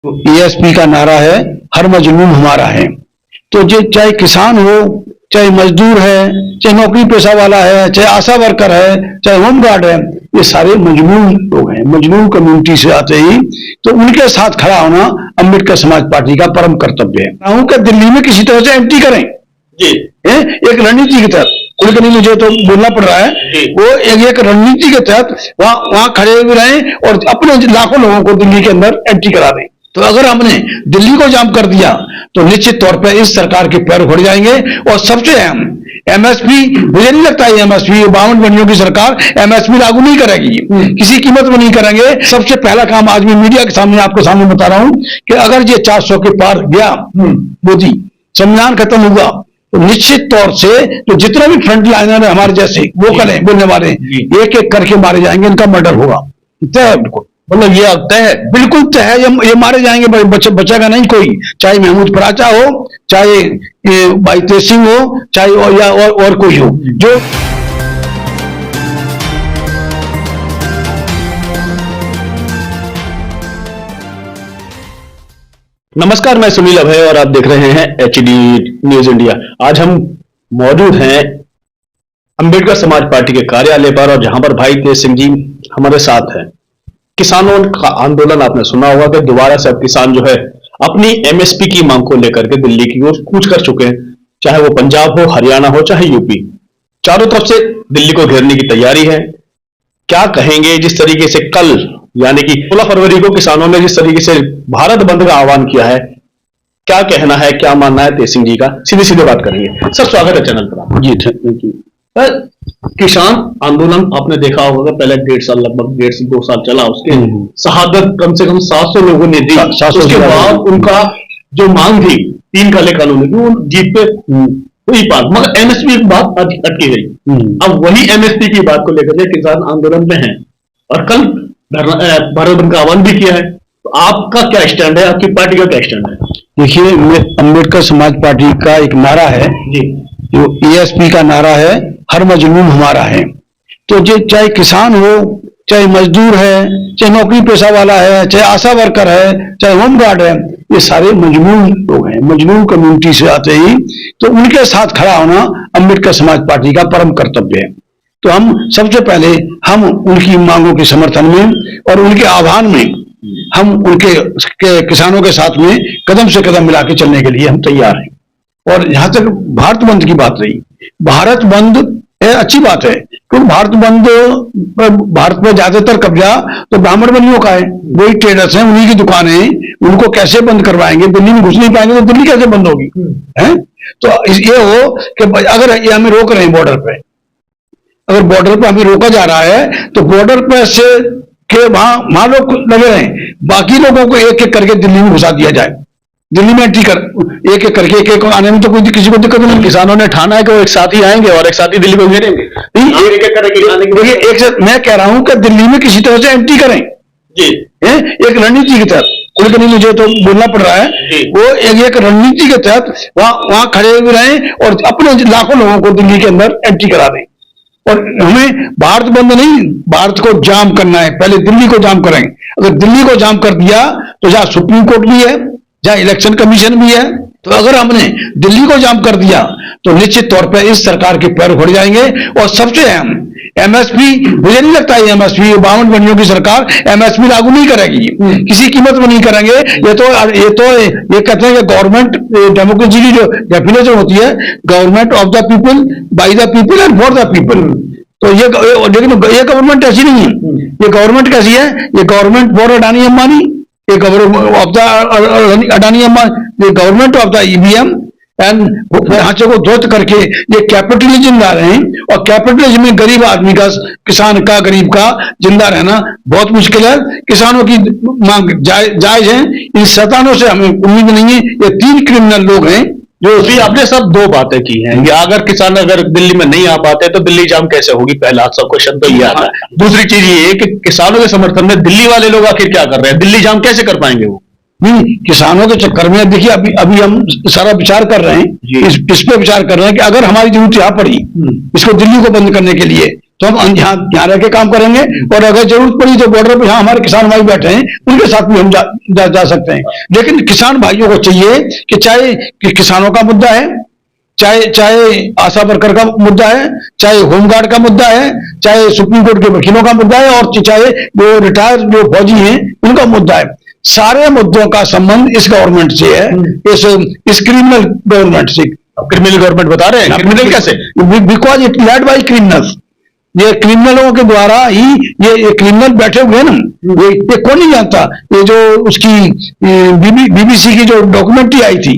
ESP का नारा है, हर मजलूम हमारा है। तो जो चाहे किसान हो, चाहे मजदूर है, चाहे नौकरी पेशा वाला है, चाहे आशा वर्कर है, चाहे होम गार्ड है, ये सारे मजलूम लोग हैं। मजलूम कम्युनिटी से आते ही तो उनके साथ खड़ा होना अम्बेडकर समाज पार्टी का परम कर्तव्य है। कहूं कि दिल्ली में किसी तरह से एंट्री करें जी, एक रणनीति के तहत, उनके नहीं मुझे तो बोलना पड़ रहा है, वो एक रणनीति के तहत वहां खड़े हुए रहें और अपने लाखों लोगों को दिल्ली के अंदर एंट्री करा दें। तो अगर हमने दिल्ली को जाम कर दिया तो निश्चित तौर पर इस सरकार के पैर उखड़ जाएंगे। और सबसे अहम एमएसपी, मुझे नहीं लगता है एमएसपी 52 मंडियों की सरकार एमएसपी लागू नहीं करेगी, किसी कीमत में नहीं करेंगे। सबसे पहला काम आज मैं मीडिया के सामने आपको सामने बता रहा हूं कि अगर ये 400 के पार गया, मोदी संविधान खत्म हुआ, तो निश्चित तौर से तो जितने भी फ्रंट लाइनर है हमारे जैसे वोकल है बोलने वाले, एक एक करके मारे जाएंगे, इनका मर्डर होगा। तय है बिल्कुल, मतलब ये तय है, बिल्कुल तय है, ये मारे जाएंगे, बचेगा नहीं कोई, चाहे महमूद पराचा हो, चाहे भाई तेज सिंह हो, चाहे और कोई हो। जो नमस्कार, मैं सुनील अभय और आप देख रहे हैं एचडी न्यूज इंडिया। आज हम मौजूद हैं अंबेडकर समाज पार्टी के कार्यालय पर, और जहां पर भाई तेज सिंह जी हमारे साथ हैं। किसानों का आंदोलन आपने सुना होगा कि दोबारा से अब किसान जो है अपनी एमएसपी की मांग को लेकर के दिल्ली की ओर कूच कर चुके हैं, चाहे वो पंजाब हो, हरियाणा हो, चाहे यूपी, चारों तरफ से दिल्ली को घेरने की तैयारी है। क्या कहेंगे जिस तरीके से कल यानी कि 16 फरवरी को किसानों ने जिस तरीके से भारत बंद का आह्वान किया है, क्या कहना है, क्या मानना है तेज सिंह जी का, सीधे सीधे बात करेंगे। सर स्वागत है चैनल पर। जी थैंक यू। किसान आंदोलन आपने देखा होगा, पहले 1.5 साल, लगभग 1.5 से 2 साल चला, उसके शहादत कम से कम 700 लोगों ने दी। उसके बाद उनका जो मांग थी 3 काले कानून की, वो जीत पे हुई बात, मगर एमएसपी की बात अटकी गई। अब वही एमएसपी की बात को लेकर के किसान आंदोलन में है और कल भारत बंद का आह्वान भी किया है। तो आपका क्या स्टैंड है, आपकी पार्टी का क्या स्टैंड है? देखिए, अम्बेडकर समाज पार्टी का एक नारा है जी, जो ईएसपी का नारा है, हर मजलूम हमारा है। तो जो चाहे किसान हो, चाहे मजदूर है, चाहे नौकरी पेशा वाला है, चाहे आशा वर्कर है, चाहे होम गार्ड है, ये सारे मजलूम लोग हैं। मजलूम कम्युनिटी से आते ही तो उनके साथ खड़ा होना अम्बेडकर समाज पार्टी का परम कर्तव्य है। तो हम सबसे पहले हम उनकी मांगों के समर्थन में और उनके आह्वान में हम उनके किसानों के साथ में कदम से कदम मिला के चलने के लिए हम तैयार हैं। और जहां तक भारत बंद की बात रही, भारत बंद है, अच्छी बात है, क्योंकि भारत में ज्यादातर कब्जा तो ब्राह्मण बनियों का है, वही ट्रेडर्स हैं, उन्हीं की दुकानें, उनको कैसे बंद करवाएंगे? दिल्ली में घुस नहीं पाएंगे तो दिल्ली कैसे बंद होगी? है तो ये हो कि अगर ये हमें रोक रहे हैं बॉर्डर पे, अगर बॉर्डर पे हमें रोका जा रहा है तो बॉर्डर पे से के वहां लोग लगे रहे, बाकी लोगों को एक एक करके दिल्ली में घुसा दिया जाए, दिल्ली में एंट्री कर एक एक करके एक आने में तो कोई किसी को दिक्कत नहीं। किसानों ने ठाना है कि वो एक साथ ही आएंगे और एक साथ ही दिल्ली को घेरेंगे। एक एक करके देखिए, एक से मैं कह रहा हूं कि दिल्ली में किसी तरह से एंट्री करें जी, एक रणनीति के तहत, उनके नहीं मुझे तो बोलना पड़ रहा है, वो एक रणनीति के तहत वहां खड़े हुए रहें और अपने लाखों लोगों को दिल्ली के अंदर एंट्री करा दें। और हमें भारत बंद नहीं, भारत को जाम करना है, पहले दिल्ली को जाम करेंगे। अगर दिल्ली को जाम कर दिया तो जहां सुप्रीम कोर्ट भी है, जहां इलेक्शन कमीशन भी है, तो अगर हमने दिल्ली को जाम कर दिया तो निश्चित तौर पर इस सरकार के पैर उखड़ जाएंगे। और सबसे अहम एमएसपी, मुझे नहीं लगता है एमएसपी 52 मंडियों की सरकार एमएसपी लागू नहीं करेगी, किसी कीमत में नहीं करेंगे। ये कहते हैं कि गवर्नमेंट डेमोक्रेसी की जो डेफिनेशन होती है, government of the people, by the people and for the people. तो लेकिन ये गवर्नमेंट ऐसी नहीं है। ये गवर्नमेंट कैसी है? ये गवर्नमेंट फॉर अडानी अंबानी, ये government of the Adani Ambani, government of the EVM and ढांचे को ध्वस्त करके ये कैपिटलिज्म ला रहे हैं। और कैपिटलिज्म में गरीब आदमी का, किसान का, गरीब का जिंदा रहना बहुत मुश्किल है। किसानों की मांग जायज है, इन शैतानों से हमें उम्मीद नहीं है। ये 3 क्रिमिनल लोग हैं जो भी आपने सब 2 बातें की हैं। या अगर किसान अगर दिल्ली में नहीं आ पाते तो दिल्ली जाम कैसे होगी, पहला सब क्वेश्चन तो ये आता है। दूसरी चीज ये है कि किसानों के समर्थन में दिल्ली वाले लोग आखिर क्या कर रहे हैं, दिल्ली जाम कैसे कर पाएंगे वो? नहीं, किसानों के चक्कर में देखिए अभी हम सारा विचार कर रहे हैं, इस पे विचार कर रहे हैं कि अगर हमारी जरूरत यहाँ पड़ी इसको दिल्ली को बंद करने के लिए, तो हम यहाँ रह के काम करेंगे, और अगर जरूरत पड़ी तो बॉर्डर पे जहाँ हमारे किसान भाई बैठे हैं उनके साथ भी हम जा सकते हैं। लेकिन किसान भाइयों को चाहिए कि चाहे कि किसानों का मुद्दा है, चाहे आशा वर्कर का मुद्दा है, चाहे होमगार्ड का मुद्दा है, चाहे सुप्रीम कोर्ट के वकीलों का मुद्दा है, और चाहे जो रिटायर्ड जो फौजी हैं उनका मुद्दा है, सारे मुद्दों का संबंध इस गवर्नमेंट से है, इस क्रिमिनल गवर्नमेंट से। क्रिमिनल गवर्नमेंट बता रहे हैं, क्रिमिनल कैसे? Because it led by criminals. ये क्रिमिनलों के द्वारा ही ये क्रिमिनल बैठे हुए हैं ना, ये कौन नहीं जानता? ये जो उसकी बीबीसी की जो डॉक्यूमेंट्री आई थी,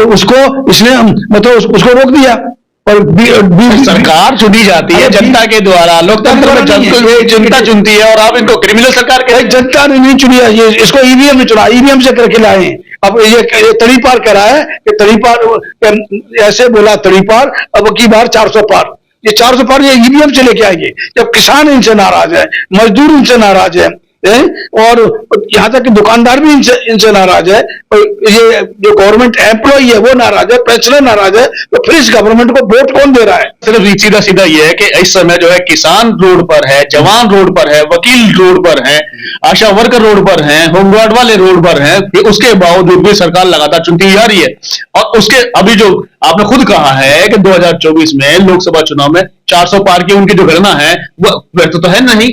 उसको इसने मतलब उसको रोक दिया। और सरकार चुनी जाती है जनता के द्वारा, लोकतंत्र में जनता चुनती है, और आप इनको क्रिमिनल सरकार के? जनता ने नहीं चुनी है, ये इसको ईवीएम ने चुना, ईवीएम से करके लाए हैं। अब ये तड़ीपार कह रहा है कि तड़ीपार ऐसे बोला, तड़ीपार अब की बार 400 पार, ये 400 पार ये ईवीएम से लेके आएंगे। जब किसान इनसे नाराज है, मजदूर इनसे नाराज है, और यहाँ तक कि दुकानदार भी इनसे नाराज है, ये जो गवर्नमेंट एम्प्लॉई है वो नाराज है, पेंशनर नाराज है, तो फिर इस गवर्नमेंट को वोट कौन दे रहा है? सिर्फ सीधा सीधा ये है कि इस समय जो है किसान रोड पर है, जवान रोड पर है, वकील रोड पर है, आशा वर्कर रोड पर है, होमगार्ड वाले रोड पर है, उसके बावजूद भी सरकार लगातार चुनती जा रही है। और उसके अभी जो आपने खुद कहा है कि 2024 में लोकसभा चुनाव में 400 पार की उनकी जो गणना है वो व्यर्थ तो है नहीं,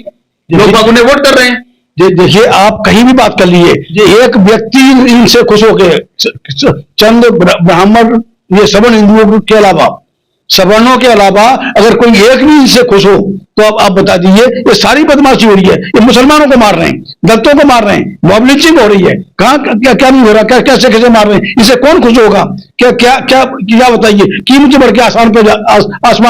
लोग बाग उन्हें वोट कर रहे हैं। देखिए, आप कहीं भी बात कर लीजिए, एक व्यक्ति इनसे खुश होकर, चंद ब्राह्मण ये सवर्ण हिंदुओं के अलावा, सवर्णों के अलावा अगर कोई एक भी इनसे खुश हो तो अब आप बता दीजिए, ये सारी बदमाशी हो रही है। ये मुसलमानों को मार रहे हैं, दलितों को मार रहे हैं, मॉब लिंचिंग हो रही है, कहाँ क्या नहीं हो रहा, कैसे कैसे मार रहे हैं, इसे कौन खुश होगा? क्या क्या क्या क्या बताइए? कीमतें बढ़ के आसमान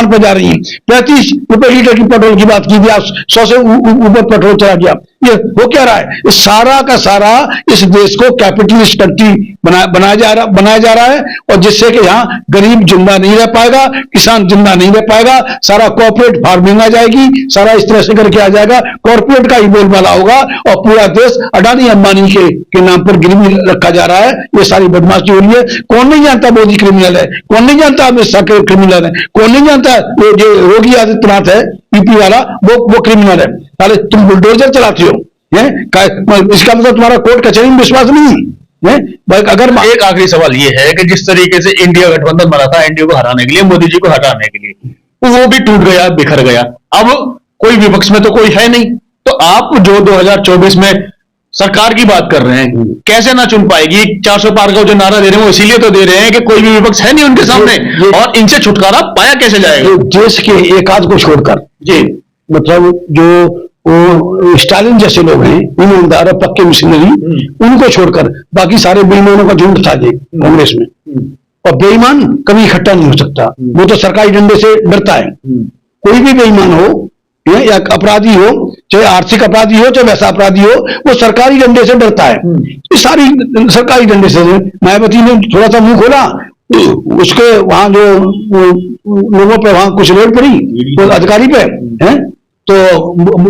पे जा रही हैं। 35 रुपए लीटर की पेट्रोल की बात की थी, 100 से ऊपर पेट्रोल चला गया। ये हो क्या रहा है? इस सारा का सारा इस देश को कैपिटलिस्ट कंट्री बनाया जा रहा है, और जिससे कि यहाँ गरीब जिंदा नहीं रह पाएगा, किसान जिंदा नहीं रह पाएगा, सारा कॉर्पोरेट फार्मिंग आ जाएगी, सारा इस तरह से करके आ जाएगा, कॉर्पोरेट का ही बोलबाला होगा, और पूरा देश अडानी अंबानी के नाम पर गिरवी रखा जा रहा है। ये सारी बदमाशी हो रही है। कौन नहीं जानता मोदी क्रिमिनल है? कौन नहीं जानता अमित शाह क्रिमिनल है? कौन नहीं जानता जो योगी आदित्यनाथ है यूपी वाला, वो क्रिमिनल है? अरे तुम बुलडोजर चलाते हो, इसका मतलब तुम्हारा कोर्ट कचहरी में विश्वास नहीं है? अगर एक आखिरी सवाल ये है कि जिस तरीके से इंडिया गठबंधन बना था एनडीए को हराने के लिए, मोदी जी को हटाने के लिए, तो वो भी टूट गया, बिखर गया। अब कोई विपक्ष में तो कोई है नहीं, तो आप जो 2024 में सरकार की बात कर रहे हैं, कैसे ना चुन पाएगी? 400 पार का जो नारा दे रहे हैं वो इसीलिए तो दे रहे हैं कि कोई भी विपक्ष है नहीं उनके सामने, और इनसे छुटकारा पाया कैसे जाएगा? देश के एक आध को छोड़कर, जी मतलब जो स्टालिन जैसे लोग हैं, ईमानदार और पक्के मिशनरी, उनको छोड़कर बाकी सारे बेईमानों का झुंड था जी कांग्रेस में। और बेईमान कभी इकट्ठा नहीं हो सकता, वो तो सरकारी डंडे से डरता है। कोई भी बेईमान हो या अपराधी हो, चाहे आर्थिक अपराधी हो चाहे वैसा अपराधी हो, वो सरकारी डंडे से डरता है। इस सारी सरकारी डंडे से मायावती ने थोड़ा सा मुंह खोला, उसके वहां जो लोगों पे वहां कुछ रेड पड़ी, तो अधिकारी पे है, तो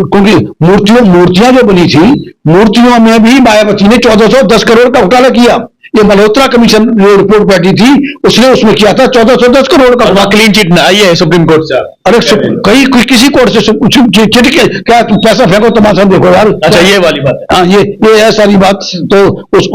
क्योंकि मूर्तियां जो बनी थी, मूर्तियों में भी मायावती ने 1410 करोड़ का घोटाला किया। ये मल्होत्रा कमीशन जो रिपोर्ट बैठी थी, उसने उसमें किया था 1410 करोड़ का। क्लीन चिट आई है सुप्रीम कोर्ट से। अरे कहीं किसी कोर्ट से चिट के क्या तुम पैसा फेंको तमाशा देखो यार। अच्छा, ये वाली बात है। हाँ, ये है सारी बात। तो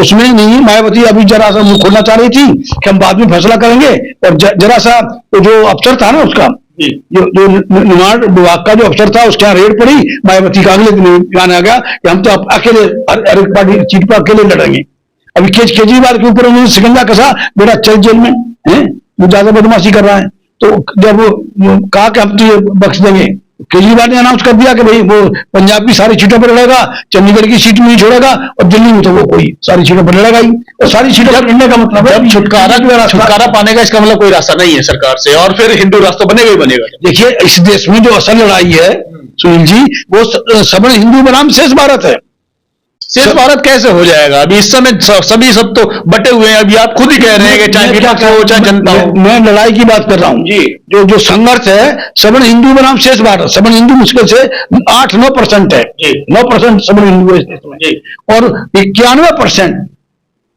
उसमें नहीं, मायावती अभी जरा सा मुंह खोलना चाह रही थी कि हम बाद में फैसला करेंगे, और जरा सा जो अफसर था ना उसका, जो निर्माण विभाग का जो अफसर था, उसके यहाँ रेड पड़ी, मायावती का अगले दिन बयान आ गया कि हम तो अकेले हर एक पार्टी सीट पर अकेले लड़ेंगे। अभी केजरीवाल के ऊपर उन्होंने शिकंजा कसा, बेटा चल जेल में है, वो ज्यादा बदमाशी कर रहा है। तो जब वो कहा कि हम तो ये बख्श देंगे, केजरीवाल ने अनाउंस कर दिया कि भाई वो पंजाब की सारी सीटों पर लड़ेगा, चंडीगढ़ की सीट में नहीं छोड़ेगा, और दिल्ली में तो वो कोई सारी सीटों पर लड़ेगा ही। और सारी सीटों पर लड़ने का मतलब है छुटकारा पाने का इसका मतलब कोई रास्ता नहीं है सरकार से, और फिर हिंदू रास्ता बनेगा ही बनेगा। देखिए, इस देश में जो असल लड़ाई है सुनील जी, वो सवर्ण हिंदू बनाम शेष भारत है। शेष भारत कैसे हो जाएगा? अभी इस समय सभी सब तो बटे हुए हैं। अभी आप खुद ही कह रहे हैं कि चाहे विपक्ष हो चाहे जनता हो। मैं लड़ाई की बात कर रहा हूँ जी। जो संघर्ष है सवर्ण हिंदू बनाम शेष भारत। सवर्ण हिंदू मुश्किल से 8-9% है, 9% सवर्ण हिंदू है, और 91%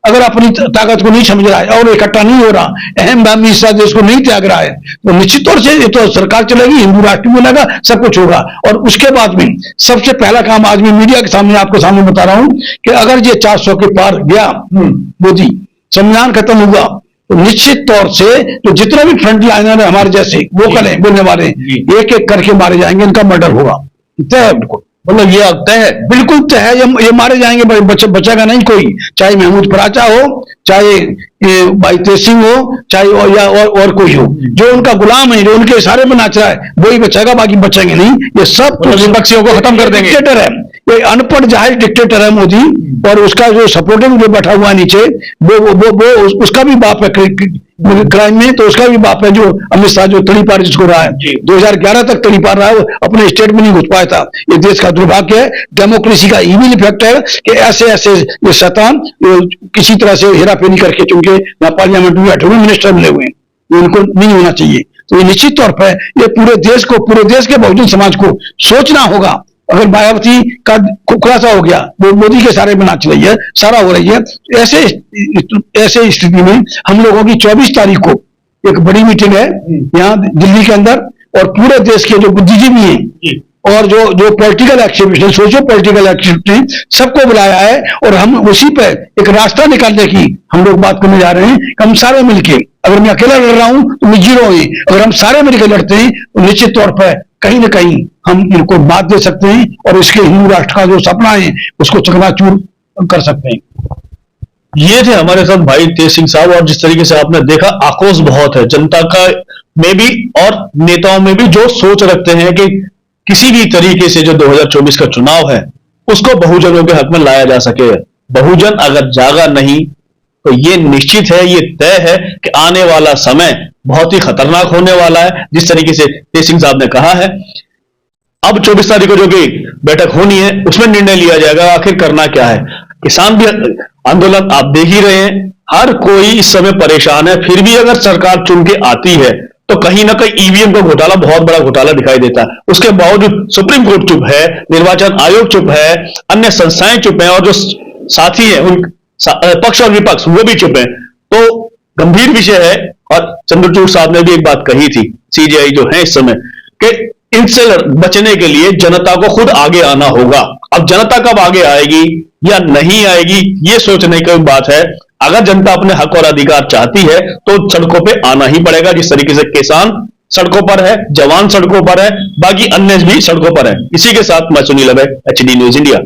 अगर अपनी ताकत को नहीं समझ रहा है और इकट्ठा नहीं हो रहा, अहम हिस्सा देश को नहीं त्याग रहा है, तो निश्चित तौर से ये तो सरकार चलेगी, हिंदू राष्ट्र बनेगा, सब कुछ होगा। और उसके बाद में सबसे पहला काम आज मैं मीडिया के सामने आपको सामने बता रहा हूं कि अगर ये 400 के पार गया मोदी, संविधान खत्म हुआ, तो निश्चित तौर से तो जितने भी फ्रंट लाइनर है हमारे जैसे वोकल है बोलने वाले, एक एक करके मारे जाएंगे, इनका मर्डर होगा, तय है बिल्कुल। मतलब ये अब तय है, बिल्कुल तय है, ये मारे जाएंगे, बचेगा नहीं कोई, चाहे महमूद पराचा हो, चाहे भाई तेज सिंह हो, चाहे और कोई हो, जो उनका गुलाम है, जो उनके इशारे में नाच रहा है, वही बचेगा, बाकी बचेंगे नहीं। ये सब विपक्षियों को खत्म कर देंगे। डिक्टेटर है, ये अनपढ़ जाहिल डिक्टेटर है मोदी, और उसका जो सपोर्टिंग जो बैठा हुआ है नीचे, वो उसका भी बाप है क्राइम में, तो उसका भी बाप है जो अमित शाह, जो तड़ी पार जिसको रहा है, 2011 तक तड़ी पार रहा है, वो अपने स्टेट में नहीं घुस पाया था। ये देश का दुर्भाग्य है, डेमोक्रेसी का इविल इफेक्ट है कि ऐसे ऐसे ये शैतान किसी तरह से हेराफेरी करके, चूंकि यहाँ पार्लियामेंट में बैठे हुए मिनिस्टर मिले हुए हैं, उनको नहीं होना चाहिए। तो ये निश्चित तौर पर ये पूरे देश के बहुजन समाज को सोचना होगा। अगर मायावती का खुलासा हो गया, वो मोदी के सारे में नाच रही है, सारा हो रही है, ऐसे स्थिति में हम लोगों की 24 तारीख को एक बड़ी मीटिंग है यहाँ दिल्ली के अंदर, और पूरे देश के जो बुद्धिजीवी हैं और जो political activist, socio political activist हैं, सबको बुलाया है, और हम उसी पे एक रास्ता निकालने की हम लोग बात करने जा रहे हैं कि हम सारे मिलके, अगर मैं अकेला लड़ रहा हूं तो मैं जीरो है, अगर हम सारे मिलकर लड़ते हैं तो निश्चित तौर पर कहीं ना कहीं हम इनको बात दे सकते हैं, और इसके हिंदू राष्ट्र का जो सपना है उसको चकनाचूर कर सकते हैं। ये थे हमारे साथ भाई तेज सिंह साहब, और जिस तरीके से आपने देखा, आक्रोश बहुत है जनता का में भी और नेताओं में भी, जो सोच रखते हैं कि किसी भी तरीके से जो 2024 का चुनाव है उसको बहुजनों के हक में लाया जा सके। बहुजन अगर जागा नहीं तो ये निश्चित है, ये तय है कि आने वाला समय बहुत ही खतरनाक होने वाला है। जिस तरीके से तेज सिंह साहब ने कहा है, अब 24 तारीख को जो भी बैठक होनी है उसमें निर्णय लिया जाएगा आखिर करना क्या है। किसान भी आंदोलन आप देख ही रहे हैं, हर कोई इस समय परेशान है, फिर भी अगर सरकार चुन के आती है तो कहीं ना कहीं ईवीएम का घोटाला बहुत बड़ा घोटाला दिखाई देता है। उसके बावजूद सुप्रीम कोर्ट चुप है, निर्वाचन आयोग चुप है, अन्य संस्थाएं चुप है, और जो साथी है उन पक्ष और विपक्ष वो भी चुप है। तो गंभीर विषय है, और चंद्रचूड़ साहब ने भी एक बात कही थी, सीजेआई जो है इस समय, कि इनसे बचने के लिए जनता को खुद आगे आना होगा। अब जनता कब आगे आएगी या नहीं आएगी ये सोचने की बात है। अगर जनता अपने हक और अधिकार चाहती है तो सड़कों पे आना ही पड़ेगा। जिस तरीके से किसान सड़कों पर है, जवान सड़कों पर है, बाकी अन्य भी सड़कों पर है। इसी के साथ मैं सुनील अभय, एचडी न्यूज इंडिया।